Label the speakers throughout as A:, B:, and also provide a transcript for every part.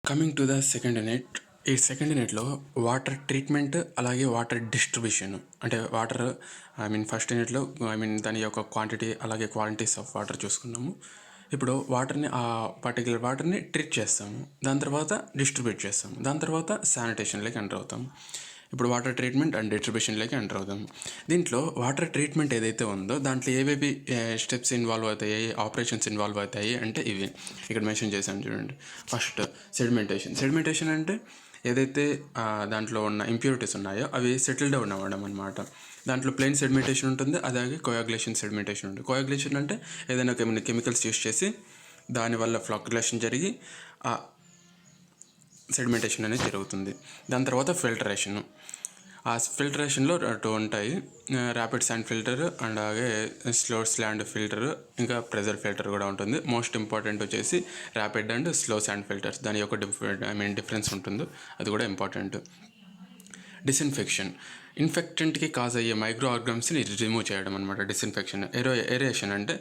A: Coming to the second unit. ఈ second యూనిట్లో water treatment అలాగే వాటర్ డిస్ట్రిబ్యూషన్ అంటే వాటర్ ఫస్ట్ యూనిట్లో దాని యొక్క క్వాంటిటీ అలాగే క్వాలిటీస్ ఆఫ్ వాటర్ చూసుకున్నాము. ఇప్పుడు వాటర్ని ఆ పర్టికులర్ వాటర్ని ట్రీట్ చేస్తాము, దాని తర్వాత డిస్ట్రిబ్యూట్ చేస్తాము, దాని తర్వాత శానిటేషన్లోకి ఎంటర్ అవుతాము. ఇప్పుడు వాటర్ ట్రీట్మెంట్ అండ్ డిస్ట్రిబ్యూషన్లోకి ఎంటర్ అవుతాం. దీంట్లో వాటర్ ట్రీట్మెంట్ ఏదైతే ఉందో దాంట్లో ఏవేవి స్టెప్స్ ఇన్వాల్వ్ అవుతాయి, ఆపరేషన్స్ ఇన్వాల్వ్ అవుతాయి అంటే ఇవి ఇక్కడ మెన్షన్ చేశాను చూడండి. ఫస్ట్ సెడిమెంటేషన్ అంటే ఏదైతే దాంట్లో ఉన్న ఇంప్యూరిటీస్ ఉన్నాయో అవి సెటిల్డ్ అవ్వడం అనమాట. దాంట్లో ప్లెయిన్ సెడిమెంటేషన్ ఉంటుంది, అలాగే కోయాగులేషన్ సెడిమెంటేషన్ ఉంటుంది. కోయాగులేషన్ అంటే ఏదైనా కెమికల్స్ యూస్ చేసి దానివల్ల ఫ్లాక్యులేషన్ జరిగి సెడిమెంటేషన్ అనేది జరుగుతుంది. దాని తర్వాత ఫిల్టరేషన్. ఆ ఫిల్టరేషన్లో టూ ఉంటాయి, ర్యాపిడ్ శాండ్ ఫిల్టర్ అండ్ అలాగే స్లో శాండ్ ఫిల్టర్, ఇంకా ప్రెజర్ ఫిల్టర్ కూడా ఉంటుంది. మోస్ట్ ఇంపార్టెంట్ వచ్చేసి rapid and slow sand filters. దాని యొక్క డిఫరెన్స్ ఉంటుందో అది కూడా ఇంపార్టెంట్. డిస్ఇన్ఫెక్షన్, ఇన్ఫెక్టెంట్కి కాజ్ అయ్యే మైక్రో ఆర్గానిజమ్స్ని రిమూవ్ చేయడం అనమాట డిస్ఇన్ఫెక్షన్. ఏరేషన్ అంటే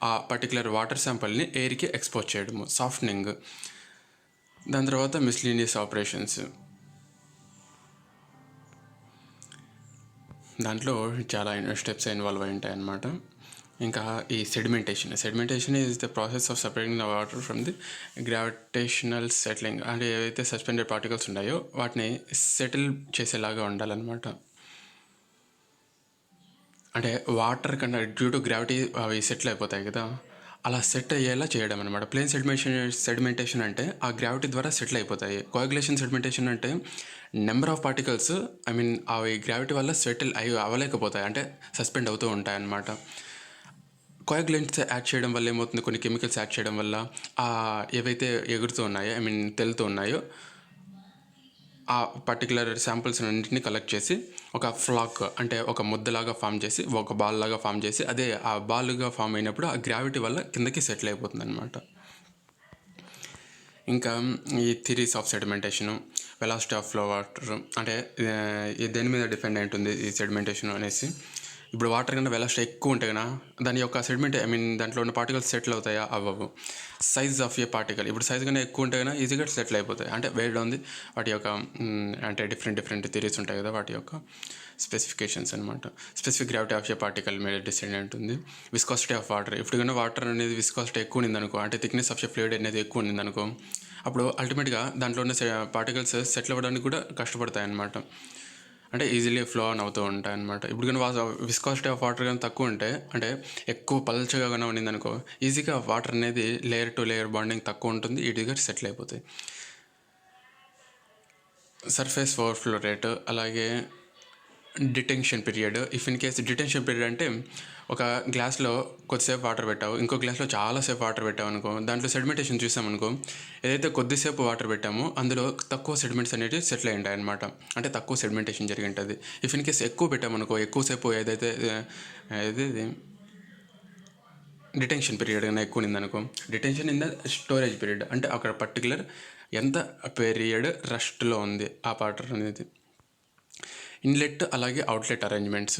A: ఆ పర్టికులర్ వాటర్ శాంపుల్ని ఎయిర్కి ఎక్స్పోజ్ చేయడము, సాఫ్టనింగ్. దాని తర్వాత మిస్లీనియస్ ఆపరేషన్స్. దాంట్లో చాలా స్టెప్స్ ఇన్వాల్వ్ అయి ఉంటాయి అన్నమాట. ఇంకా ఈ sedimentation is the process of separating the water from the gravitational settling. అంటే ఏవైతే సస్పెండెడ్ పార్టికల్స్ ఉన్నాయో వాటిని సెటిల్ చేసేలాగా ఉండాలన్నమాట. అంటే వాటర్ కన్నా డ్యూ టు గ్రావిటీ అవి సెటిల్ అయిపోతాయి కదా, అలా సెట్ అయ్యేలా చేయడం అనమాట. ప్లేన్ సెడిమెంటేషన్ అంటే ఆ గ్రావిటీ ద్వారా సెటిల్ అయిపోతాయి. కోయాగులేషన్ సెడిమెంటేషన్ అంటే నెంబర్ ఆఫ్ పార్టికల్స్ అవి గ్రావిటీ వల్ల సెటిల్ అవ్వలేకపోతాయి, అంటే సస్పెండ్ అవుతూ ఉంటాయి అన్నమాట. కోయాగులెంట్స్ యాడ్ చేయడం వల్ల ఏమవుతుంది, కొన్ని కెమికల్స్ యాడ్ చేయడం వల్ల ఏవైతే ఎగురుతూ ఉన్నాయో తెలుతూ ఉన్నాయో ఆ పర్టికులర్ శాంపుల్స్ అన్నింటినీ కలెక్ట్ చేసి ఒక ఫ్లాక్ అంటే ఒక ముద్దలాగా ఫామ్ చేసి, ఒక బాల్ లాగా ఫామ్ చేసి, అదే ఆ బాల్గా ఫామ్ అయినప్పుడు ఆ గ్రావిటీ వల్ల కిందకి సెటిల్ అయిపోతుంది అనమాట. ఇంకా ఈ theories of sedimentation, velocity of flow water అంటే దేని మీద డిపెండ్ అయి ఉంటుంది ఈ సెడిమెంటేషన్ అనేసి. ఇప్పుడు వాటర్ కన్నా వెలాసిటీ ఎక్కువ ఉంటే కన్నా దాని యొక్క సెడిమెంట్ దాంట్లో ఉన్న పార్టికల్స్ సెటిల్ అవుతాయా, అవ్వవు. సైజ్ ఆఫ్ ఏ పార్టికల్ ఇప్పుడు సైజ్ కన్నా ఎక్కువ ఉంటే కన్నా ఈజీగా సెటిల్ అయిపోతాయి, అంటే వేడిలో ఉంది వాటి యొక్క అంటే డిఫరెంట్ థిరీస్ ఉంటాయి కదా, వాటి యొక్క స్పెసిఫికేషన్స్ అనమాట. Specific gravity of A particle మీద డిసైడ్ ఉంటుంది. విస్కాసిటీ ఆఫ్ వాటర్, ఇప్పుడు కన్నా వాటర్ అనేది విస్కాసిటీ ఎక్కువ ఉందనుకో, అంటే థిక్నెస్ ఆఫ్ ఏ ఫ్లూయిడ్ అనేది ఎక్కువ ఉందనుకో, అప్పుడు అల్టిమేట్గా దాంట్లో ఉన్న పార్టికల్స్ సెటిల్ అవ్వడానికి కూడా కష్టపడతాయి అన్నమాట, అంటే ఈజీలీ ఫ్లో ఆన్ అవుతూ ఉంటాయి అన్నమాట. ఇప్పుడు కానీ విస్కాసిటీ ఆఫ్ వాటర్ కానీ తక్కువ ఉంటే, అంటే ఎక్కువ పల్చగా కానీ ఉండింది అనుకో, ఈజీగా వాటర్ అనేది లేయర్ టు లేయర్ బాండింగ్ తక్కువ ఉంటుంది, ఈజీగా సెటిల్ అయిపోతాయి. సర్ఫేస్ ఓవర్ఫ్లో రేట్, అలాగే detention period. If in case detention period అంటే ఒక గ్లాస్లో కొద్దిసేపు వాటర్ పెట్టావు, ఇంకో గ్లాస్లో చాలాసేపు వాటర్ పెట్టావు అనుకో, దాంట్లో సెడిమెంటేషన్ చూసామనుకో, ఏదైతే కొద్దిసేపు వాటర్ పెట్టామో అందులో తక్కువ సెడిమెంట్స్ అనేవి సెటిల్ అయి ఉంటాయి అనమాట, అంటే తక్కువ సెడిమెంటేషన్ జరిగి ఉంటుంది. ఇఫ్ ఇన్ కేస్ ఎక్కువ పెట్టామనుకో, ఎక్కువసేపు ఏదైతే డిటెన్షన్ పీరియడ్ కన్నా ఎక్కువ ఉందనుకో, detention in the storage period అంటే అక్కడ పర్టికులర్ ఎంత పీరియడ్ రెస్ట్లో ఉంది ఆ వాటర్ అనేది. ఇన్లెట్ అలాగే అవుట్లెట్ అరేంజ్మెంట్స్,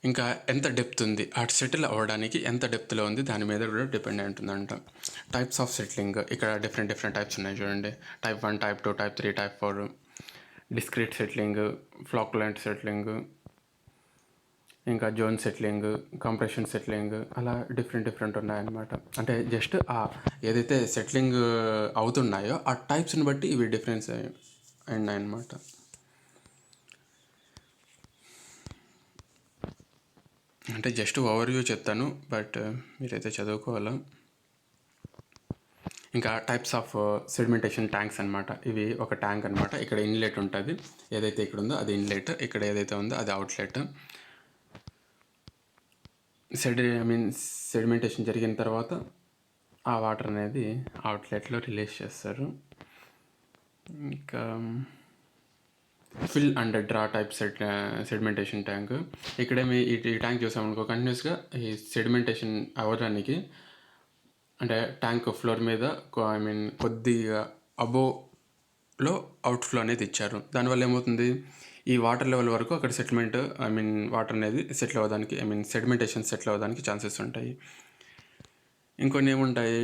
A: ఇంకా ఎంత డెప్త్ ఉంది, అటు సెటిల్ అవ్వడానికి ఎంత డెప్త్లో ఉంది దాని మీద కూడా డిపెండ్ అయి ఉంటుందంట. టైప్స్ ఆఫ్ సెటిలింగ్, ఇక్కడ డిఫరెంట్ టైప్స్ ఉన్నాయి చూడండి. Type 1, type 2, type 3, type 4. Discrete settling, flocculent settling, ఇంకా జోన్ సెటిలింగ్, కంప్రెషన్ సెటిలింగ్, అలా డిఫరెంట్ ఉన్నాయన్నమాట. అంటే జస్ట్ ఏదైతే సెటిలింగ్ అవుతున్నాయో ఆ టైప్స్ని బట్టి ఇవి డిఫరెన్స్ ఉన్నాయన్నమాట. అంటే జస్ట్ ఓవర్వ్యూ చెప్తాను, బట్ మీరైతే చదువుకోవాలా. ఇంకా టైప్స్ ఆఫ్ సెడిమెంటేషన్ ట్యాంక్స్ అనమాట. ఇవి ఒక ట్యాంక్ అనమాట. ఇక్కడ ఇన్లెట్ ఉంటుంది, ఏదైతే ఇక్కడ ఉందో అది ఇన్లెట్, ఇక్కడ ఏదైతే ఉందో అది అవుట్లెట్. సెడిమెంటేషన్ జరిగిన తర్వాత ఆ వాటర్ అనేది అవుట్లెట్లో రిలీజ్ చేస్తారు. ఇంకా fill and draw type sedimentation tank. ఇక్కడేమి ఈ ట్యాంక్ చూసామనుకో, కంటిన్యూస్గా ఈ సెడిమెంటేషన్ అవ్వడానికి అంటే ట్యాంక్ ఫ్లోర్ మీద కొద్దిగా అబోవ్లో అవుట్ఫ్లో అనేది ఇచ్చారు. దానివల్ల ఏమవుతుంది, ఈ వాటర్ లెవెల్ వరకు అక్కడ సెటిల్మెంట్ వాటర్ అనేది సెటిల్ అవ్వడానికి సెడిమెంటేషన్ సెటిల్ అవ్వడానికి ఛాన్సెస్ ఉంటాయి. ఇంకొన్ని ఏముంటాయి,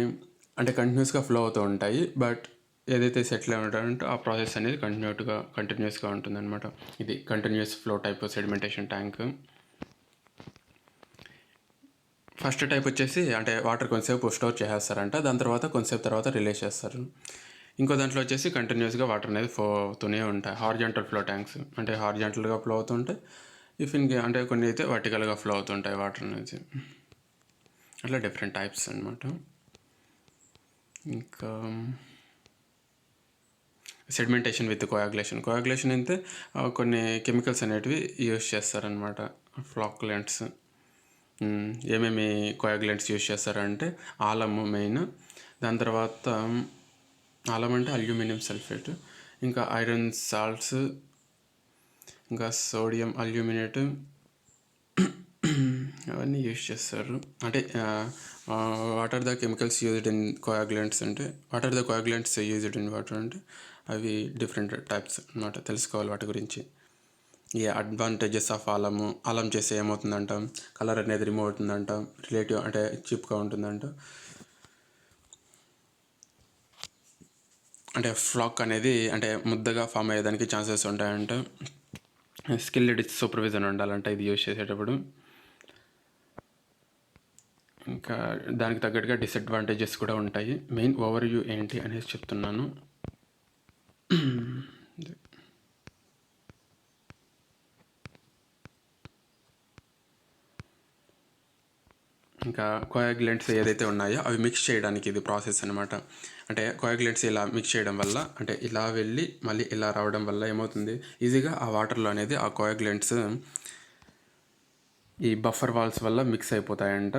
A: అంటే కంటిన్యూస్గా ఫ్లో అవుతూ ఉంటాయి. బట్ ఏదైతే సెటిల్ అయి ఉంటారంటే ఆ ప్రాసెస్ అనేది కంటిన్యూస్గా ఉంటుందన్నమాట. ఇది continuous flow type sedimentation tank. First type వచ్చేసి అంటే వాటర్ కొంతసేపు స్టోర్ చేసేస్తారంట, దాని తర్వాత కొంతసేపు తర్వాత రిలీజ్ చేస్తారు. ఇంకో దాంట్లో వచ్చేసి కంటిన్యూస్గా వాటర్ అనేది ఫ్లో అవుతూనే ఉంటాయి. హార్జెంటల్ ఫ్లో ట్యాంక్స్ అంటే హార్జెంటల్గా ఫ్లో అవుతుంటాయి. అంటే కొన్ని అయితే వర్టికల్గా ఫ్లో అవుతుంటాయి వాటర్ అనేది. అట్లా డిఫరెంట్ టైప్స్ అనమాట. ఇంకా సెడిమెంటేషన్ విత్ కోయాగులేషన్ అయితే కొన్ని కెమికల్స్ అనేటివి యూస్ చేస్తారనమాట. ఫ్లాక్యులెంట్స్ ఏమేమి కోయాగులెంట్స్ యూస్ చేస్తారంటే ఆలము మెయిన్, దాని తర్వాత ఆలం అంటే అల్యూమినియం సల్ఫేట్, ఇంకా ఐరన్ సాల్ట్స్, ఇంకా సోడియం అల్యూమినేట్, అవన్నీ యూస్ చేస్తారు. అంటే what are the chemicals used in coagulants అంటే what are the coagulants used in water అంటే అవి డిఫరెంట్ టైప్స్ అన్నమాట. తెలుసుకోవాలి వాటి గురించి. ఈ అడ్వాంటేజెస్ ఆఫ్ ఆలం చేస్తే ఏమవుతుందంట, కలర్ అనేది రిమూవ్ అవుతుందంట, రిలేటివ్ అంటే చీప్గా ఉంటుందంట, అంటే ఫ్లాక్ అనేది అంటే ముద్దగా ఫామ్ అయ్యేదానికి ఛాన్సెస్ ఉంటాయంట. స్కిల్డ్ సూపర్విజన్ ఉండాలంట ఇది యూజ్ చేసేటప్పుడు. ఇంకా దానికి తగ్గట్టుగా డిసడ్వాంటేజెస్ కూడా ఉంటాయి. మెయిన్ ఓవర్ వ్యూ ఏంటి అనేసి చెప్తున్నాను. ఇంకా కోయాగులెంట్స్ ఏదైతే ఉన్నాయో అవి మిక్స్ చేయడానికి ఇది ప్రాసెస్ అనమాట. అంటే కోయాగులెంట్స్ ఇలా మిక్స్ చేయడం వల్ల అంటే ఇలా వెళ్ళి మళ్ళీ ఇలా రావడం వల్ల ఏమవుతుంది, ఈజీగా ఆ వాటర్లో అనేది ఆ కోయాగులెంట్స్ ఈ బఫర్ వాల్స్ వల్ల మిక్స్ అయిపోతాయంట.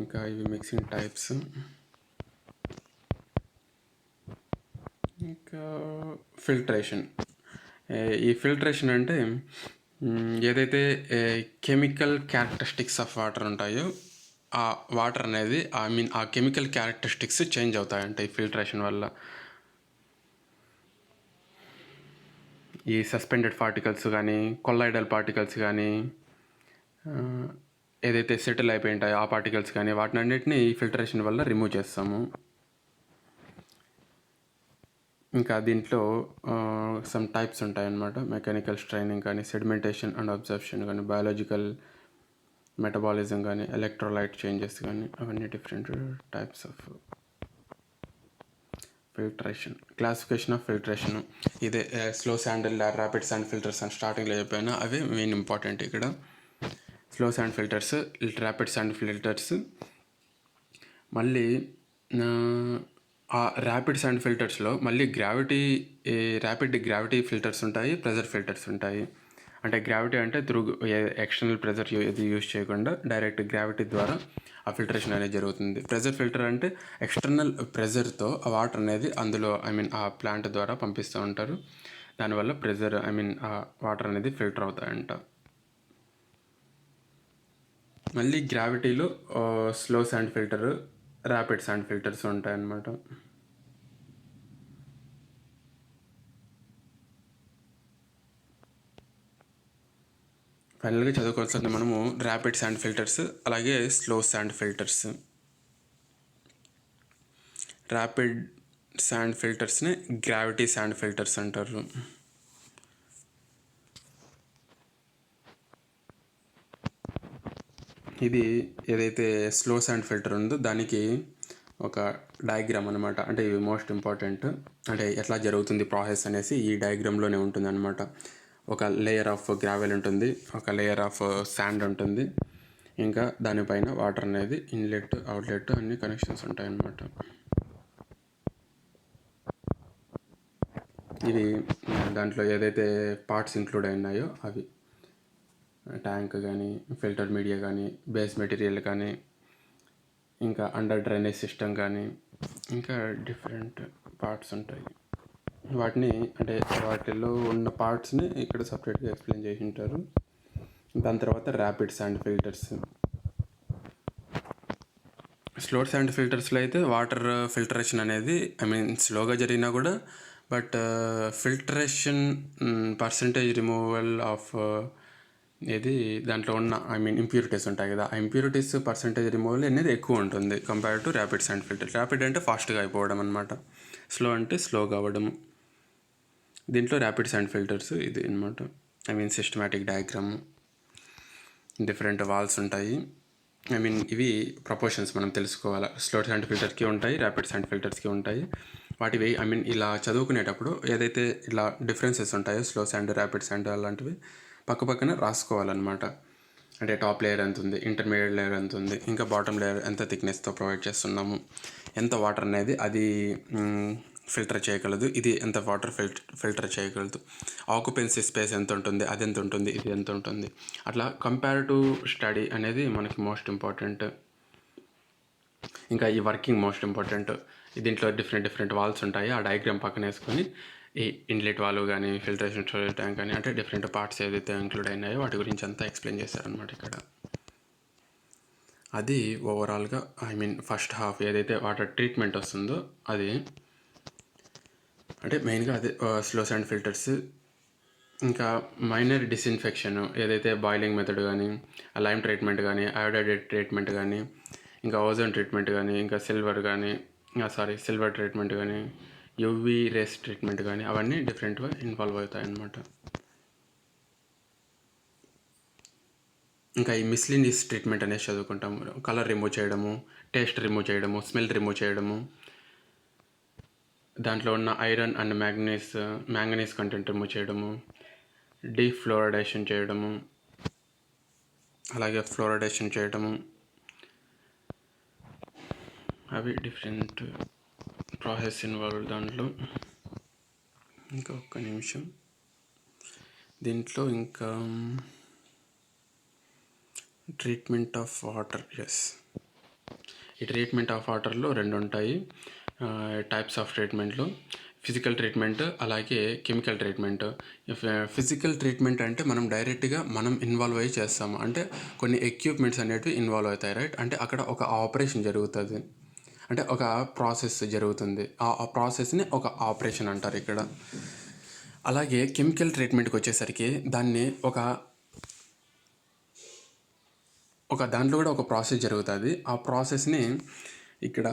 A: ఇంకా ఇవి మిక్సింగ్ టైప్స్. ఇంకా ఫిల్టరేషన్. ఈ ఫిల్టరేషన్ అంటే ఏదైతే కెమికల్ క్యారెక్టరిస్టిక్స్ ఆఫ్ వాటర్ ఉంటాయో ఆ వాటర్ అనేది ఆ కెమికల్ క్యారెక్టరిస్టిక్స్ చేంజ్ అవుతాయంట ఈ ఫిల్టరేషన్ వల్ల. ఈ సస్పెండెడ్ పార్టికల్స్ కానీ కొల్లాయిడల్ పార్టికల్స్ కానీ ఏదైతే సెటిల్ అయిపోయి ఉంటాయో ఆ పార్టికల్స్ కానీ వాటిని అన్నింటినీ ఈ ఫిల్టరేషన్ వల్ల రిమూవ్ చేస్తాము. ఇంకా దీంట్లో సమ్ టైప్స్ ఉంటాయన్నమాట. మెకానికల్ స్ట్రైనింగ్ కానీ, సెడిమెంటేషన్ అండ్ అబ్జర్ప్షన్ కానీ, బయాలజికల్ మెటబాలిజం కానీ, ఎలక్ట్రోలైట్ చేంజెస్ కానీ, అవన్నీ different types of filtration. Classification of filtration ఇదే slow sand, rapid sand filters అని స్టార్టింగ్లో చెప్పాను, అవే మెయిన్ ఇంపార్టెంట్ ఇక్కడ. Slow sand filters, rapid sand filters. మళ్ళీ ఆ ర్యాపిడ్ శాండ్ ఫిల్టర్స్లో మళ్ళీ ర్యాపిడ్ గ్రావిటీ ఫిల్టర్స్ ఉంటాయి, ప్రెజర్ ఫిల్టర్స్ ఉంటాయి. అంటే గ్రావిటీ అంటే త్రూ ఎక్స్టర్నల్ ప్రెజర్ ఇది యూజ్ చేయకుండా డైరెక్ట్ గ్రావిటీ ద్వారా ఆ ఫిల్టరేషన్ అనేది జరుగుతుంది. ప్రెజర్ ఫిల్టర్ అంటే ఎక్స్టర్నల్ ప్రెజర్తో ఆ వాటర్ అనేది అందులో ఆ ప్లాంట్ ద్వారా పంపిస్తూ ఉంటారు. దానివల్ల ఆ వాటర్ అనేది ఫిల్టర్ అవుతాయంట. మళ్ళీ గ్రావిటీలో slow sand filter, rapid sand filters ఉంటాయన్నమాట. ఫైనల్గా చదువుకోవాల్సింది మనము ర్యాపిడ్ శాండ్ ఫిల్టర్స్ అలాగే slow sand filters. Rapid sand ఫిల్టర్స్ని గ్రావిటీ శాండ్ ఫిల్టర్స్ అంటారు. ఇది ఏదైతే స్లో శాండ్ ఫిల్టర్ ఉందో దానికి ఒక డయాగ్రామ్ అనమాట. అంటే ఇవి మోస్ట్ ఇంపార్టెంట్. అంటే ఎట్లా జరుగుతుంది ప్రాసెస్ అనేసి ఈ డయాగ్రామ్లోనే ఉంటుంది అనమాట. ఒక లేయర్ ఆఫ్ గ్రావెల్ ఉంటుంది, ఒక లేయర్ ఆఫ్ శాండ్ ఉంటుంది, ఇంకా దానిపైన వాటర్ అనేది ఇన్లెట్ అవుట్లెట్ అన్ని కనెక్షన్స్ ఉంటాయన్నమాట. ఇది దాంట్లో ఏదైతే పార్ట్స్ ఇంక్లూడ్ అయినాయో అవి ట్యాంక్ కానీ, ఫిల్టర్ మీడియా కానీ, బేస్ మెటీరియల్ కానీ, ఇంకా అండర్ డ్రైనేజ్ సిస్టమ్ కానీ, ఇంకా డిఫరెంట్ పార్ట్స్ ఉంటాయి. వాటిల్లో ఉన్న పార్ట్స్ని ఇక్కడ సపరేట్గా ఎక్స్ప్లెయిన్ చేసి ఉంటారు. దాని తర్వాత rapid sand filters. Slow sand ఫిల్టర్స్లో అయితే వాటర్ ఫిల్టరేషన్ అనేది స్లోగా జరిగినా కూడా but filtration percentage removal of ఇది దాంట్లో ఉన్న ఇంప్యూరిటీస్ ఉంటాయి కదా, ఆ ఇంప్యూరిటీస్ పర్సంటేజ్ రిమూవల్ అనేది ఎక్కువ ఉంటుంది compare to rapid sand filter. Rapid అంటే ఫాస్ట్గా అయిపోవడం అనమాట, స్లో అంటే స్లోగా అవ్వడము. దీంట్లో ర్యాపిడ్ శాండ్ ఫిల్టర్స్ ఇది అనమాట. సిస్టమాటిక్ డయాగ్రామ్, డిఫరెంట్ వాల్స్ ఉంటాయి. ఇవి ప్రపోర్షన్స్ మనం తెలుసుకోవాలి. స్లో శాండ్ ఫిల్టర్కి ఉంటాయి, ర్యాపిడ్ శాండ్ ఫిల్టర్స్కి ఉంటాయి. వాటివి ఇలా చదువుకునేటప్పుడు ఏదైతే ఇలా డిఫరెన్సెస్ ఉంటాయో స్లో శాండ్, ర్యాపిడ్ శాండ్ అలాంటివి పక్కన రాసుకోవాలన్నమాట. అంటే టాప్ లేయర్ ఎంత ఉంది, ఇంటర్మీడియట్ లేయర్ ఎంత ఉంది, ఇంకా బాటమ్ లేయర్ ఎంత థిక్నెస్తో ప్రొవైడ్ చేస్తున్నాము, ఎంత వాటర్ అనేది అది ఫిల్టర్ చేయగలదు, ఇది ఎంత వాటర్ ఫిల్టర్ చేయగలదు, ఆక్యుపెన్సీ స్పేస్ ఎంత ఉంటుంది, అది ఎంత ఉంటుంది, ఇది ఎంత ఉంటుంది. అట్లా కంపారిటివ్ స్టడీ అనేది మనకి మోస్ట్ ఇంపార్టెంట్. ఇంకా ఈ వర్కింగ్ మోస్ట్ ఇంపార్టెంట్. దీంట్లో డిఫరెంట్ వాల్స్ ఉంటాయి, ఆ డయాగ్రామ్ పక్కన వేసుకొని ఈ ఇన్లెట్ వాల్వ్ కానీ ఫిల్టరేషన్ స్టోరేజ్ ట్యాంక్ కానీ అంటే డిఫరెంట్ పార్ట్స్ ఏదైతే ఇంక్లూడ్ అయినాయో వాటి గురించి అంతా ఎక్స్ప్లెయిన్ చేశారనమాట ఇక్కడ. అది ఓవరాల్గా ఫస్ట్ హాఫ్ ఏదైతే వాటర్ ట్రీట్మెంట్ వస్తుందో అది అంటే మెయిన్గా అదే స్లో శాండ్ ఫిల్టర్స్. ఇంకా మైనర్ డిస్ఇన్ఫెక్షన్ ఏదైతే బాయిలింగ్ మెథడ్ కానీ, లైమ్ ట్రీట్మెంట్ కానీ, అయోడైడ్ ట్రీట్మెంట్ కానీ, ఇంకా ఓజోన్ ట్రీట్మెంట్ కానీ, ఇంకా సిల్వర్ ట్రీట్మెంట్ కానీ, యూవీ రేస్ ట్రీట్మెంట్ కానీ అవన్నీ డిఫరెంట్గా ఇన్వాల్వ్ అవుతాయి అన్నమాట. ఇంకా ఈ మిస్లీనియస్ ట్రీట్మెంట్ అనేది చదువుకుంటాము. కలర్ రిమూవ్ చేయడము, టేస్ట్ రిమూవ్ చేయడము, స్మెల్ రిమూవ్ చేయడము, దాంట్లో ఉన్న iron and manganese content remove చేయడము, డీఫ్లోరైడేషన్ చేయడము, అలాగే ఫ్లోరైడేషన్ చేయడము, అవి డిఫరెంట్ ప్రాసెస్ ఇన్వాల్వ్ దాంట్లో. ఇంకా ఒక్క నిమిషం, దీంట్లో ఇంకా ట్రీట్మెంట్ ఆఫ్ వాటర్. ఈ ట్రీట్మెంట్ ఆఫ్ వాటర్లో 2 ఉంటాయి టైప్స్ ఆఫ్ ట్రీట్మెంట్లో, ఫిజికల్ ట్రీట్మెంట్ అలాగే కెమికల్ ట్రీట్మెంట్. ఫిజికల్ ట్రీట్మెంట్ అంటే మనం డైరెక్ట్గా ఇన్వాల్వ్ అయ్యి చేస్తాము, అంటే కొన్ని ఎక్విప్మెంట్స్ అనేవి ఇన్వాల్వ్ అవుతాయి, రైట్. అంటే అక్కడ ఒక ఆపరేషన్ జరుగుతుంది, అంటే ఒక ప్రాసెస్ జరుగుతుంది, ఆ ప్రాసెస్ని ఒక ఆపరేషన్ అంటారు ఇక్కడ. అలాగే కెమికల్ ట్రీట్మెంట్కి వచ్చేసరికి దాన్ని ఒక దాంట్లో కూడా ఒక ప్రాసెస్ జరుగుతుంది. ఆ ప్రాసెస్ని ఇక్కడ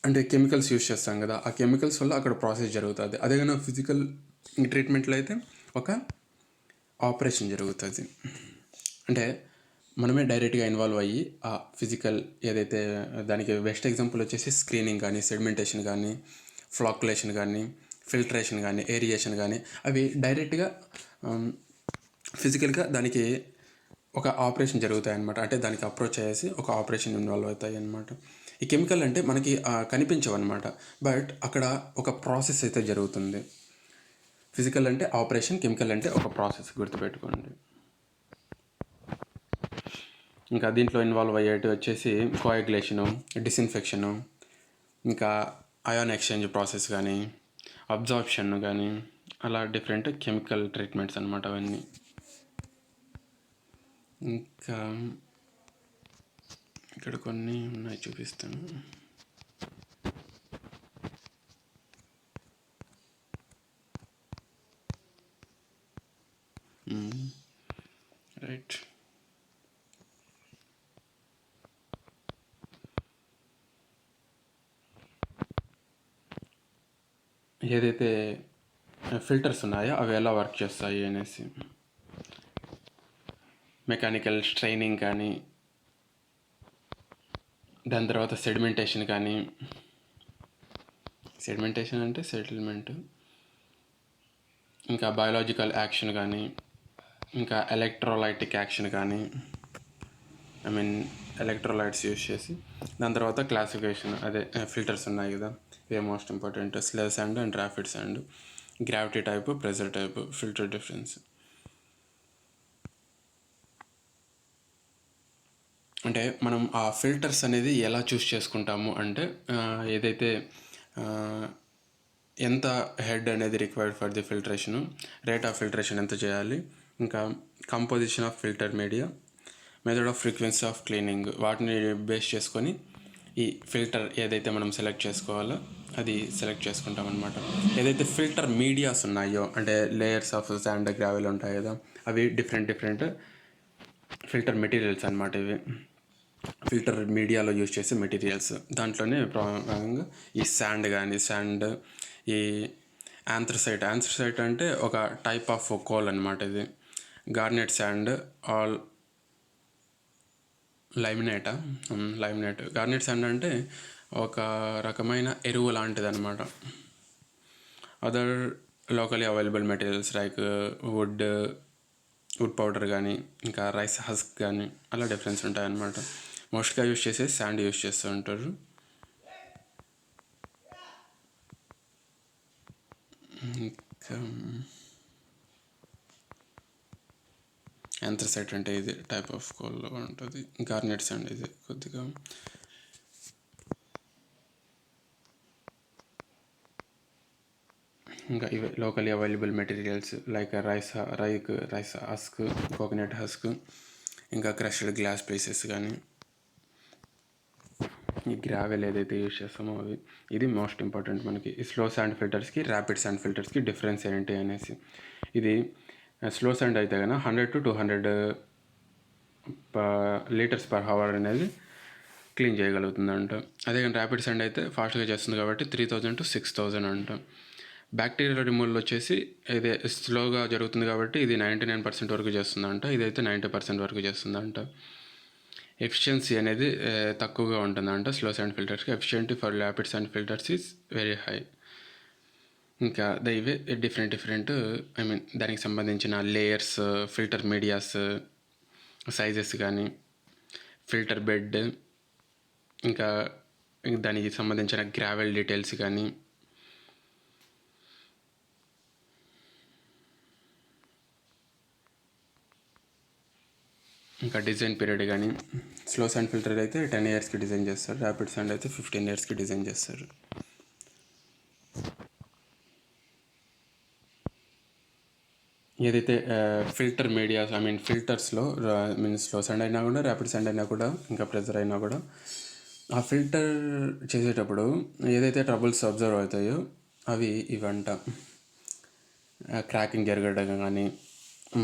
A: అంటే కెమికల్స్ యూజ్ చేస్తాం కదా, ఆ కెమికల్స్ వల్ల అక్కడ ప్రాసెస్ జరుగుతుంది. అదే కానీ ఫిజికల్ ట్రీట్మెంట్లో అయితే ఒక ఆపరేషన్ జరుగుతుంది, అంటే మనమే డైరెక్ట్గా ఇన్వాల్వ్ అయ్యి ఆ ఫిజికల్ ఏదైతే దానికి బెస్ట్ ఎగ్జాంపుల్ వచ్చేసి స్క్రీనింగ్ కానీ, సెడిమెంటేషన్ కానీ, ఫ్లాకులేషన్ కానీ, ఫిల్టరేషన్ కానీ, ఏరియేషన్ కానీ అవి డైరెక్ట్గా ఫిజికల్గా దానికి ఒక ఆపరేషన్ జరుగుతాయి అన్నమాట. అంటే దానికి అప్రోచ్ చేసి ఒక ఆపరేషన్ ఇన్వాల్వ్ అవుతాయి అన్నమాట. ఈ కెమికల్ అంటే మనకి కనిపించవు అనమాట, బట్ అక్కడ ఒక ప్రాసెస్ అయితే జరుగుతుంది. ఫిజికల్ అంటే ఆపరేషన్, కెమికల్ అంటే ఒక ప్రాసెస్, గుర్తుపెట్టుకోండి. ఇంకా దీంట్లో ఇన్వాల్వ్ అయ్యేటి వచ్చేసి కోయాగులేషను, డిస్ఇన్ఫెక్షను, ఇంకా అయాన్ ఎక్స్చేంజ్ ప్రాసెస్ కానీ, అబ్జార్ప్షన్ కానీ, అలా డిఫరెంట్ కెమికల్ ట్రీట్మెంట్స్ అనమాట అవన్నీ. ఇంకా ఇక్కడ కొన్ని ఉన్నాయి, చూపిస్తాను. రైట్, ఏదైతే ఫిల్టర్స్ ఉన్నాయో అవి ఎలా వర్క్ చేస్తాయి అనేసి, మెకానికల్ స్ట్రైనింగ్ కానీ, దాని తర్వాత సెడిమెంటేషన్ కానీ, సెడిమెంటేషన్ అంటే సెటిల్మెంట్, ఇంకా బయాలజికల్ యాక్షన్ కానీ, ఇంకా ఎలక్ట్రోలైటిక్ యాక్షన్ కానీ, ఎలక్ట్రోలైట్స్ యూజ్ చేసి, దాని తర్వాత క్లాసిఫికేషన్, అదే ఫిల్టర్స్ ఉన్నాయి కదా, ఇవే most important. Slow sand and rapid sand, gravity type, pressure type, filter difference. అంటే మనం ఆ ఫిల్టర్స్ అనేది ఎలా చూస్ చేసుకుంటాము అంటే, ఏదైతే ఎంత హెడ్ అనేది required for the ఫిల్టరేషను, rate of filtration ఎంత చేయాలి, ఇంకా composition of filter media, method off frequency of cleaning, వాటిని బేస్ చేసుకొని ఈ ఫిల్టర్ ఏదైతే మనం సెలెక్ట్ చేసుకోవాలో అది సెలెక్ట్ చేసుకుంటాం అనమాట. ఏదైతే ఫిల్టర్ మీడియాస్ ఉన్నాయో అంటే లేయర్స్ ఆఫ్ శాండ్ గ్రావెల్ ఉంటాయి కదా, అవి డిఫరెంట్ ఫిల్టర్ మెటీరియల్స్ అనమాట. ఇవి ఫిల్టర్ మీడియాలో యూజ్ చేసే మెటీరియల్స్. దాంట్లోనే ప్రధానంగా ఈ శాండ్, ఈ ఆంథ్రసైట్ అంటే ఒక టైప్ ఆఫ్ కోల్ అనమాట. ఇది garnet sand ilmenite. Garnet sand అంటే ఒక రకమైన ఎరువు లాంటిది అనమాట. Other locally available materials like wood powder కానీ ఇంకా రైస్ హస్క్ కానీ అలా డిఫరెన్స్ ఉంటాయన్నమాట. మోస్ట్గా యూజ్ చేసే శాండ్ యూజ్ చేస్తూ ఉంటారు. ఇంకా ఆంథ్రసైట్ అంటే ఇది టైప్ ఆఫ్ కోల్లో ఉంటుంది. గార్నెట్ శాండ్ ఇది కొద్దిగా ఇంకా ఇవి locally available materials like rice husk, coconut husk, ఇంకా క్రష్డ్ గ్లాస్ పీసెస్ కానీ ఈ గ్రావెల్ ఏదైతే యూజ్ చేస్తామో అవి. ఇది మోస్ట్ ఇంపార్టెంట్ మనకి ఈ స్లో శాండ్ ఫిల్టర్స్కి, ర్యాపిడ్ శాండ్ ఫిల్టర్స్కి డిఫరెన్స్ ఏంటి అనేసి. ఇది స్లో శాండ్ అయితే కన్నా 100 to 200 లీటర్స్ పర్ హవర్ అనేది క్లీన్ చేయగలుగుతుందంట. అదే కానీ ర్యాపిడ్ శాండ్ అయితే ఫాస్ట్గా చేస్తుంది కాబట్టి 3000 to 6000 అంట. బ్యాక్టీరియల్ రిమూవల్ వచ్చేసి ఇదే స్లోగా జరుగుతుంది కాబట్టి ఇది 99% వరకు చేస్తుందంట. ఇదైతే 90% వరకు చేస్తుందంట. ఎఫిషియన్సీ అనేది తక్కువగా ఉంటుందంట స్లో శాండ్ ఫిల్టర్స్కి. Efficiency for rapid sand filters is very high. ఇంకా ఇవే డిఫరెంట్ దానికి సంబంధించిన లేయర్స్, ఫిల్టర్ మీడియాస్ సైజెస్ కానీ, ఫిల్టర్ బెడ్, ఇంకా దానికి సంబంధించిన గ్రావెల్ డీటెయిల్స్ కానీ, ఇంకా డిజైన్ పీరియడ్ కానీ. స్లో శాండ్ ఫిల్టర్ అయితే 10 yearsకి డిజైన్ చేస్తారు, ర్యాపిడ్ శాండ్ అయితే 15 yearsకి డిజైన్ చేస్తారు. ఏదైతే ఫిల్టర్ మీడియాస్ ఫిల్టర్స్లో స్లో శాండ్ అయినా కూడా, ర్యాపిడ్ శాండ్ అయినా కూడా, ఇంకా ప్రెజర్ అయినా కూడా, ఆ ఫిల్టర్ చేసేటప్పుడు ఏదైతే ట్రబుల్స్ అబ్జర్వ్ అవుతాయో అవి ఇవంట. క్రాకింగ్ జరగడం కానీ,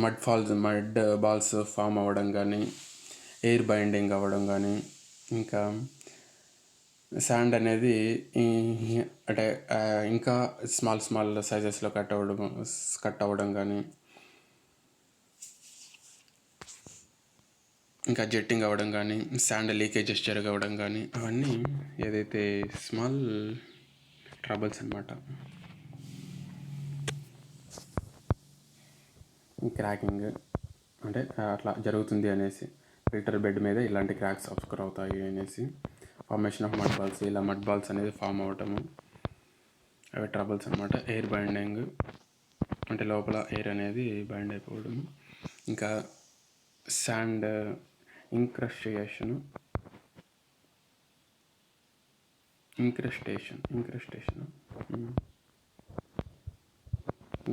A: మడ్ బాల్స్ ఫామ్ అవ్వడం కానీ, ఎయిర్ బైండింగ్ అవ్వడం కానీ, ఇంకా శాండ్ అనేది అంటే ఇంకా స్మాల్ సైజెస్లో కట్ అవ్వడం కానీ, ఇంకా జెట్టింగ్ అవ్వడం కానీ, శాండ్ లీకేజెస్ జరగడం కానీ, అవన్నీ ఏదైతే స్మాల్ ట్రబుల్స్ అనమాట. క్రాకింగ్ అంటే అట్లా జరుగుతుంది అనేసి, ఫిల్టర్ బెడ్ మీద ఇలాంటి క్రాక్స్ అబ్స్కర్ అవుతాయి అనేసి, ఫార్మేషన్ ఆఫ్ మడ్ బాల్స్, ఇలా మడ్ బాల్స్ అనేది ఫామ్ అవ్వటము, అవి ట్రబుల్స్ అనమాట. ఎయిర్ బైండింగ్ అంటే లోపల ఎయిర్ అనేది బైండ్ అయిపోవడం, ఇంకా sand incrustation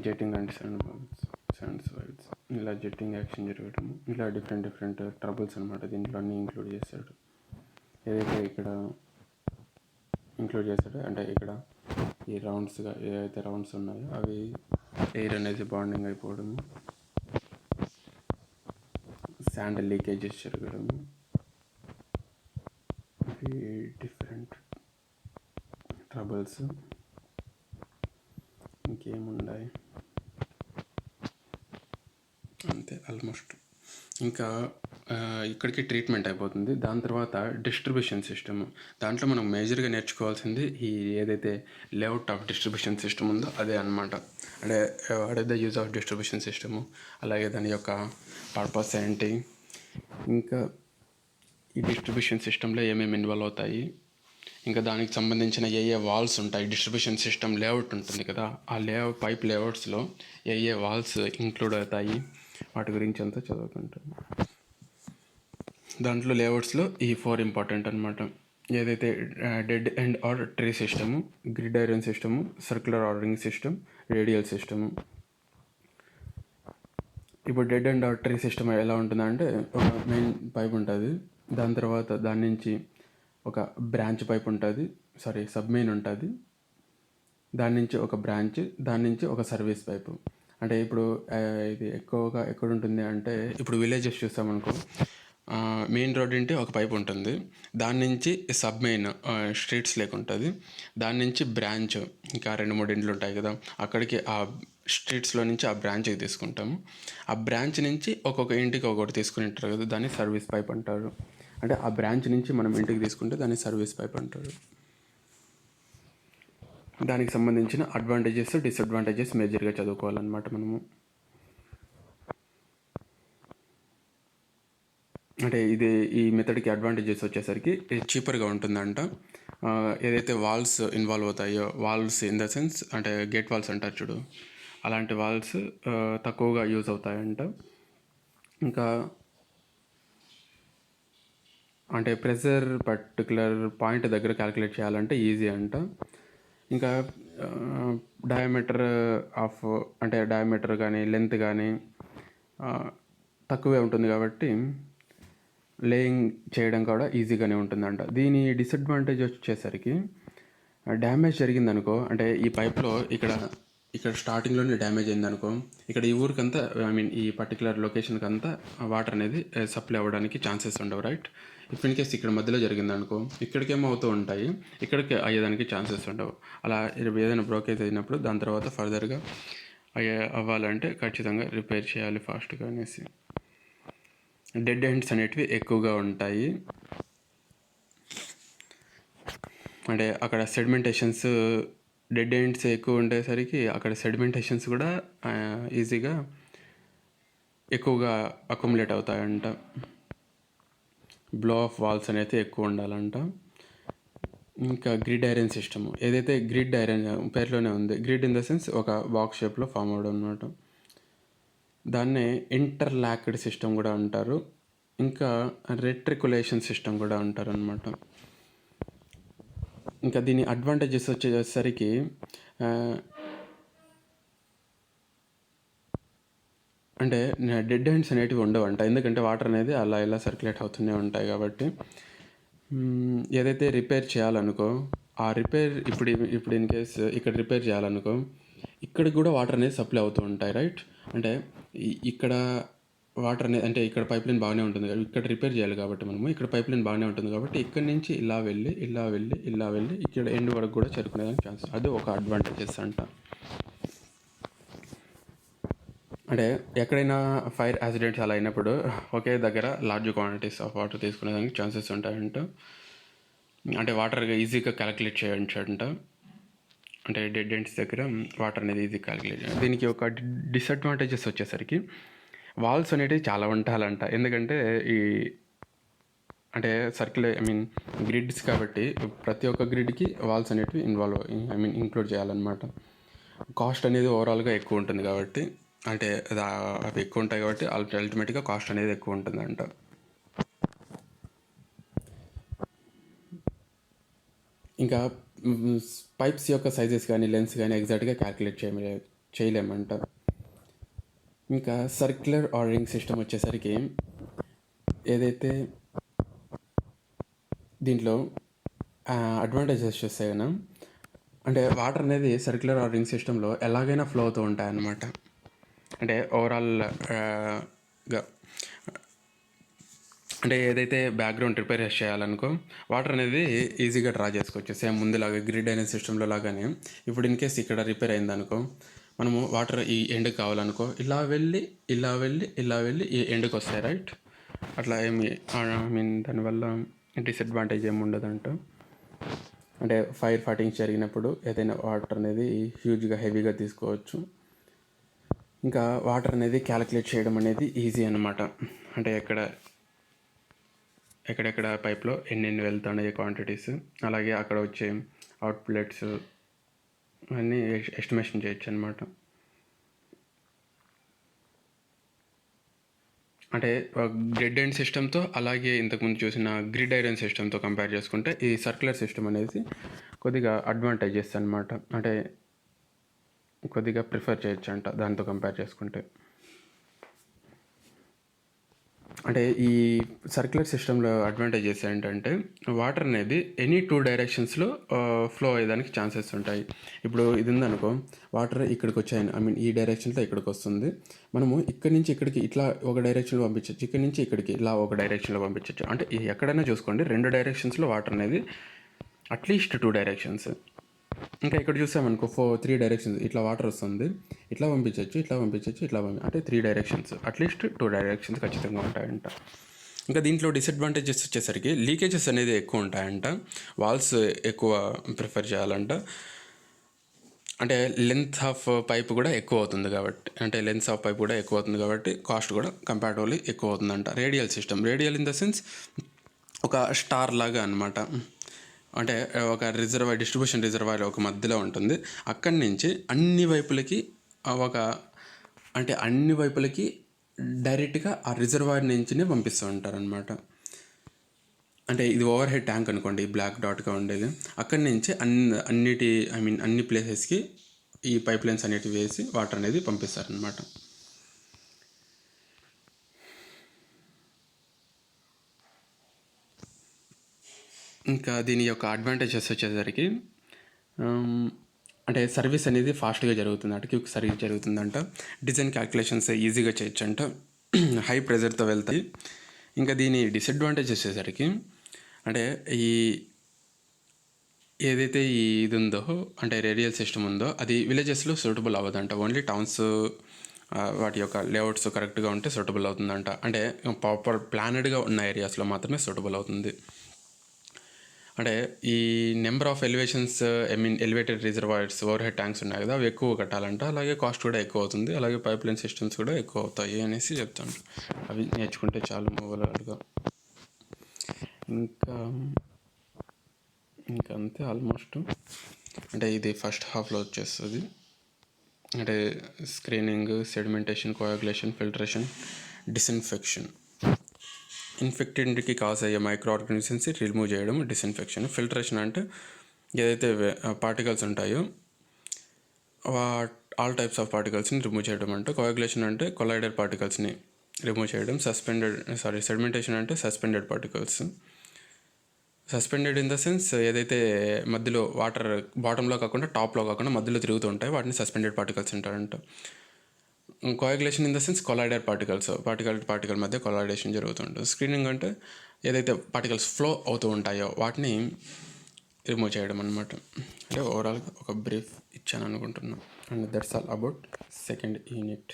A: jetting and sand soils, ఇలా జెట్టింగ్ యాక్షన్ జరగడం, ఇలా డిఫరెంట్ ట్రబుల్స్ అనమాట. దీంట్లో అన్నీ ఇంక్లూడ్ చేశాడు. ఏదైతే ఇక్కడ ఇంక్లూడ్ చేశాడో అంటే ఇక్కడ ఈ ఏదైతే రౌండ్స్ ఉన్నాయో అవి ఎయిర్ అనేది బాండింగ్ అయిపోవడము, శాండ్ లీకేజెస్ జరగడము, ఇవి డిఫరెంట్ ట్రబుల్స్. ఇంకేమున్నాయి అంతే ఆల్మోస్ట్. ఇంకా ఇక్కడికి ట్రీట్మెంట్ అయిపోతుంది. దాని తర్వాత డిస్ట్రిబ్యూషన్ సిస్టమ్. దాంట్లో మనం మేజర్గా నేర్చుకోవాల్సింది ఈ ఏదైతే లేఅవుట్ ఆఫ్ డిస్ట్రిబ్యూషన్ సిస్టమ్ ఉందో అదే అనమాట. అంటే what is the use of distribution system, అలాగే దాని యొక్క పర్పస్ ఏంటి, ఇంకా ఈ డిస్ట్రిబ్యూషన్ సిస్టంలో ఏమేమి ఇన్వాల్వ్ అవుతాయి, ఇంకా దానికి సంబంధించిన ఏ వాల్స్ ఉంటాయి. డిస్ట్రిబ్యూషన్ సిస్టమ్ లేఅవుట్ ఉంటుంది కదా, ఆ పైప్ లేఅవుట్స్లో ఏ వాల్స్ ఇంక్లూడ్ అవుతాయి, వాటి గురించి అంతా చదువుకుంటాం. దాంట్లో లేఅవుట్స్లో ఈ 4 ఇంపార్టెంట్ అనమాట. ఏదైతే dead end or tree system, grid iron system, circular or ring system, radial system. ఇప్పుడు dead end or tree system ఎలా ఉంటుందంటే ఒక మెయిన్ పైప్ ఉంటుంది, దాని తర్వాత దాని నుంచి ఒక బ్రాంచ్ పైప్ ఉంటుంది, సబ్మెయిన్ ఉంటుంది, దాని నుంచి ఒక బ్రాంచ్, దాని నుంచి ఒక సర్వీస్ పైపు. అంటే ఇప్పుడు ఇది ఎక్కువగా ఎక్కడ ఉంటుంది అంటే, ఇప్పుడు విలేజెస్ చూస్తామనుకో, మెయిన్ రోడ్ ఉంటే ఒక పైప్ ఉంటుంది, దాని నుంచి సబ్మెయిన్ స్ట్రీట్స్ లేకుంటుంది, దాని నుంచి బ్రాంచ్ ఇంకా 2-3 ఇండ్లు ఉంటాయి కదా, అక్కడికి ఆ స్ట్రీట్స్లో నుంచి ఆ బ్రాంచ్కి తీసుకుంటాము. ఆ బ్రాంచ్ నుంచి ఒక్కొక్క ఇంటికి ఒక్కొక్కటి తీసుకుని ఉంటారు కదా, దాన్ని సర్వీస్ పైప్ అంటారు. అంటే ఆ బ్రాంచ్ నుంచి మనం ఇంటికి తీసుకుంటే దాన్ని సర్వీస్ పైప్ అంటారు. దానికి సంబంధించిన అడ్వాంటేజెస్, డిసడ్వాంటేజెస్ మేజర్గా చదువుకోవాలన్నమాట మనము. అంటే ఈ మెథడ్కి అడ్వాంటేజెస్ వచ్చేసరికి ఇది చీపర్గా ఉంటుందంట. ఏదైతే వాల్స్ ఇన్వాల్వ్ అవుతాయో, వాల్స్ ఇన్ ద సెన్స్ అంటే గేట్ వాల్స్ అంటారు చూడు, అలాంటి వాల్స్ తక్కువగా యూజ్ అవుతాయంట. ఇంకా అంటే ప్రెషర్ పర్టికులర్ పాయింట్ దగ్గర క్యాలిక్యులేట్ చేయాలంటే ఈజీ అంట. ఇంకా డయామీటర్ కానీ లెంత్ కానీ తక్కువే ఉంటుంది కాబట్టి లేయింగ్ చేయడం కూడా ఈజీగానే ఉంటుందంట. దీని డిసడ్వాంటేజ్ వచ్చేసరికి డ్యామేజ్ జరిగిందనుకో, అంటే ఈ పైప్లో ఇక్కడ స్టార్టింగ్లోనే డ్యామేజ్ అయిందనుకో, ఇక్కడ ఈ ఊరికంతా ఈ పర్టికులర్ లొకేషన్కి అంతా వాటర్ అనేది సప్లై అవ్వడానికి ఛాన్సెస్ ఉండవు, రైట్? ఇఫ్ ఇన్ కేస్ ఇక్కడ మధ్యలో జరిగిందనుకో, ఇక్కడికేమో అవుతూ ఉంటాయి, ఇక్కడికి అయ్యేదానికి ఛాన్సెస్ ఉండవు. అలా ఏదైనా బ్రోకేజ్ అయినప్పుడు దాని తర్వాత ఫర్దర్గా అవ్వాలంటే ఖచ్చితంగా రిపేర్ చేయాలి ఫాస్ట్గా అనేసి. డెడ్ ఎండ్స్ అనేటివి ఎక్కువగా ఉంటాయి. అంటే అక్కడ సెడిమెంటేషన్స్, డెడ్ ఎండ్స్ ఎక్కువ ఉండేసరికి అక్కడ సెడిమెంటేషన్స్ కూడా ఈజీగా ఎక్కువగా అక్యుములేట్ అవుతాయంట. బ్లో ఆఫ్ వాల్స్ అనేది ఎక్కువ ఉండాలంట. ఇంకా గ్రిడ్ ఐరన్ సిస్టమ్, ఏదైతే గ్రిడ్ ఐరన్ పేరులోనే ఉంది, గ్రిడ్ ఇన్ ద సెన్స్ ఒక బాక్స్ షేప్లో ఫామ్ అవడం అనమాట. దాన్నే ఇంటర్లాక్డ్ సిస్టమ్ కూడా అంటారు. ఇంకా రెట్రికులేషన్ సిస్టమ్ కూడా అంటారు అనమాట. ఇంకా దీని అడ్వాంటేజెస్ వచ్చేసరికి అంటే డెడ్ ఎండ్స్ అనేటివి ఉండవంట, ఎందుకంటే వాటర్ అనేది అలా ఇలా సర్క్యులేట్ అవుతూనే ఉంటాయి కాబట్టి. ఏదైతే రిపేర్ చేయాలనుకో, ఆ రిపేర్ ఇప్పుడు ఇన్ కేస్ ఇక్కడ రిపేర్ చేయాలనుకో, ఇక్కడికి కూడా వాటర్ అనేది సప్లై అవుతూ ఉంటాయి, రైట్? అంటే ఇక్కడ వాటర్ అనేది, అంటే ఇక్కడ పైప్ లైన్ బాగానే ఉంటుంది కదా, ఇక్కడ రిపేర్ చేయాలి కాబట్టి మనము ఇక్కడ పైప్ లైన్ బాగానే ఉంటుంది కాబట్టి ఇక్కడ నుంచి ఇలా వెళ్ళి ఇక్కడ ఎండ్ వరకు కూడా చేరుకునేదానికి ఛాన్స్, అది ఒక అడ్వాంటేజెస్ అంట. అంటే ఎక్కడైనా ఫైర్ యాక్సిడెంట్స్ అలా అయినప్పుడు ఒకే దగ్గర లార్జ్ క్వాంటిటీస్ ఆఫ్ వాటర్ తీసుకునేదానికి ఛాన్సెస్ ఉంటాయంట. అంటే వాటర్ ఈజీగా క్యాలిక్యులేట్ చేయొచ్చంట. అంటే డెడ్ ఎండ్స్ దగ్గర వాటర్ అనేది ఈజీ క్యాలిక్యులేట్ చేయాలి. దీనికి ఒక డిసడ్వాంటేజెస్ వచ్చేసరికి వాల్స్ అనేటివి చాలా ఉండాలంట, ఎందుకంటే అంటే గ్రిడ్స్ కాబట్టి ప్రతి ఒక్క గ్రిడ్కి వాల్స్ అనేటివి ఇంక్లూడ్ చేయాలన్నమాట. కాస్ట్ అనేది ఓవరాల్గా ఎక్కువ ఉంటుంది కాబట్టి, అంటే అవి ఎక్కువ ఉంటాయి కాబట్టి అల్టిమేట్గా కాస్ట్ అనేది ఎక్కువ ఉంటుందంట. ఇంకా పైప్స్ యొక్క సైజెస్ కానీ లెన్స్ కానీ ఎగ్జాక్ట్గా క్యాలిక్యులేట్ చేయలేమంట. ఇంకా సర్క్యులర్ ఆర్డరింగ్ సిస్టమ్ వచ్చేసరికి ఏదైతే దీంట్లో అడ్వాంటేజెస్ చూస్తే కదా, అంటే వాటర్ అనేది సర్క్యులర్ ఆర్డరింగ్ సిస్టంలో ఎలాగైనా ఫ్లో అవుతూ ఉంటాయన్నమాట. అంటే ఓవరాల్గా అంటే ఏదైతే బ్యాక్గ్రౌండ్ రిపేర్ చేయాలనుకో, వాటర్ అనేది ఈజీగా డ్రా చేసుకోవచ్చు, సేమ్ ముందులాగా గ్రిడ్ అయిన సిస్టంలో లాగానే. ఇప్పుడు ఇన్ కేస్ ఇక్కడ రిపేర్ అయిందనుకో, మనము వాటర్ ఈ ఎండ్కి కావాలనుకో, ఇలా వెళ్ళి ఈ ఎండ్కి వస్తాయి, రైట్? అట్లా దానివల్ల డిసడ్వాంటేజ్ ఏమి ఉండదంట. అంటే ఫైర్ ఫైటింగ్స్ జరిగినప్పుడు ఏదైనా వాటర్ అనేది హ్యూజ్గా హెవీగా తీసుకోవచ్చు. ఇంకా వాటర్ అనేది క్యాలిక్యులేట్ చేయడం అనేది ఈజీ అనమాట. అంటే ఎక్కడెక్కడ పైప్లో ఎన్ని వెళ్తున్నాయి క్వాంటిటీస్, అలాగే అక్కడ వచ్చే అవుట్లెట్స్ అన్నీ ఎస్టిమేషన్ చేయొచ్చు అనమాట. అంటే డెడ్ ఎండ్ సిస్టమ్తో అలాగే ఇంతకుముందు చూసిన గ్రిడ్ ఐరన్ సిస్టమ్తో కంపేర్ చేసుకుంటే ఈ సర్క్యులర్ సిస్టమ్ అనేది కొద్దిగా అడ్వాంటేజెస్ అనమాట. అంటే కొద్దిగా ప్రిఫర్ చేయొచ్చు అంట దాంతో కంపేర్ చేసుకుంటే. అంటే ఈ సర్క్యులర్ సిస్టంలో అడ్వాంటేజెస్ ఏంటంటే వాటర్ అనేది ఎనీ 2 డైరెక్షన్స్లో ఫ్లో అయ్యేదానికి ఛాన్సెస్ ఉంటాయి. ఇప్పుడు ఇది ఉందనుకో, వాటర్ ఇక్కడికి వచ్చాయని ఈ డైరెక్షన్లో ఇక్కడికి వస్తుంది. మనము ఇక్కడి నుంచి ఇక్కడికి ఇట్లా ఒక డైరెక్షన్లో పంపించవచ్చు, ఇక్కడి నుంచి ఇక్కడికి ఇలా ఒక డైరెక్షన్లో పంపించవచ్చు. అంటే ఎక్కడైనా చూసుకోండి 2 డైరెక్షన్స్లో వాటర్ అనేది అట్లీస్ట్ 2 డైరెక్షన్స్. ఇంకా ఇక్కడ చూసామనుకో 3 డైరెక్షన్స్ ఇట్లా వాటర్ వస్తుంది, ఇట్లా పంపించవచ్చు, ఇట్లా అంటే 3 డైరెక్షన్స్, అట్లీస్ట్ 2 డైరెక్షన్స్ ఖచ్చితంగా ఉంటాయంట. ఇంకా దీంట్లో డిసడ్వాంటేజెస్ వచ్చేసరికి లీకేజెస్ అనేది ఎక్కువ ఉంటాయంట, వాల్స్ ఎక్కువ ప్రిఫర్ చేయాలంట. అంటే లెంత్ ఆఫ్ పైప్ కూడా ఎక్కువ అవుతుంది కాబట్టి కాస్ట్ కూడా కంపారిటివ్లీ ఎక్కువ అవుతుందంట. Radial system, radial in the sense ఒక స్టార్ లాగా అనమాట. అంటే ఒక డిస్ట్రిబ్యూషన్ రిజర్వాయర్ ఒక మధ్యలో ఉంటుంది. అక్కడి నుంచి అన్ని వైపులకి డైరెక్ట్గా ఆ రిజర్వాయర్ నుంచినే పంపిస్తూ ఉంటారనమాట. అంటే ఇది ఓవర్ హెడ్ ట్యాంక్ అనుకోండి, బ్లాక్ డాట్గా ఉండేది. అక్కడి నుంచి అన్ని ప్లేసెస్కి ఈ పైప్ లైన్స్ అనేటివి వేసి వాటర్ అనేది పంపిస్తారనమాట. ఇంకా దీని యొక్క అడ్వాంటేజెస్ వచ్చేసరికి అంటే సర్వీస్ అనేది ఫాస్ట్గా జరుగుతుందంట, క్విక్ సర్వీస్ జరుగుతుందంట. డిజైన్ క్యాల్కులేషన్స్ ఈజీగా చేయొచ్చంట, హై ప్రెజర్తో వెళ్తాయి. ఇంకా దీని డిసడ్వాంటేజెస్ వచ్చేసరికి అంటే ఏదైతే ఇది ఉందో అంటే రేడియల్ సిస్టమ్ ఉందో అది విలేజెస్లో సూటబుల్ అవ్వదంట. ఓన్లీ టౌన్స్ వాటి యొక్క లేఅవుట్స్ కరెక్ట్గా ఉంటే సూటబుల్ అవుతుందంట. అంటే ప్రాపర్ ప్లానెడ్గా ఉన్న ఏరియాస్లో మాత్రమే సూటబుల్ అవుతుంది. అంటే ఈ number of elevated reservoirs, over head tanks ఉన్నాయి కదా, అవి ఎక్కువ కట్టాలంట. అలాగే కాస్ట్ కూడా ఎక్కువ అవుతుంది. అలాగే పైప్ లైన్ సిస్టమ్స్ కూడా ఎక్కువ అవుతాయి అనేసి చెప్తాను. అవి నేర్చుకుంటే చాలు ఓవరాల్గా. ఇంకా అంతే ఆల్మోస్ట్. అంటే ఇది ఫస్ట్ హాఫ్లో వచ్చేస్తుంది. అంటే screening, sedimentation, coagulation, filtration, disinfection. ఇన్ఫెక్టెడ్కి కాజ్ అయ్యే మైక్రో ఆర్గానిజమ్స్ రిమూవ్ చేయడం డిస్ఇన్ఫెక్షన్. ఫిల్టరేషన్ అంటే ఏదైతే పార్టికల్స్ ఉంటాయో ఆల్ టైప్స్ ఆఫ్ పార్టికల్స్ని రిమూవ్ చేయడం అంటే. కోయాగులేషన్ అంటే కొలైడర్ పార్టికల్స్ని రిమూవ్ చేయడం. సెడిమెంటేషన్ అంటే suspended particles. Suspended in the sense ఏదైతే మధ్యలో వాటర్ బాటంలో కాకుండా టాప్లో కాకుండా మధ్యలో తిరుగుతూ ఉంటాయి, వాటిని సస్పెండెడ్ పార్టికల్స్ అంటారంట. Coagulation in the sense collider particle మధ్య కొలైడేషన్ జరుగుతుంటుంది. స్క్రీనింగ్ అంటే ఏదైతే పార్టికల్స్ ఫ్లో అవుతూ ఉంటాయో వాటిని రిమూవ్ చేయడం అనమాట. అంటే ఓవరాల్గా ఒక బ్రీఫ్ ఇచ్చాను అనుకుంటున్నాను. And that's all about second unit.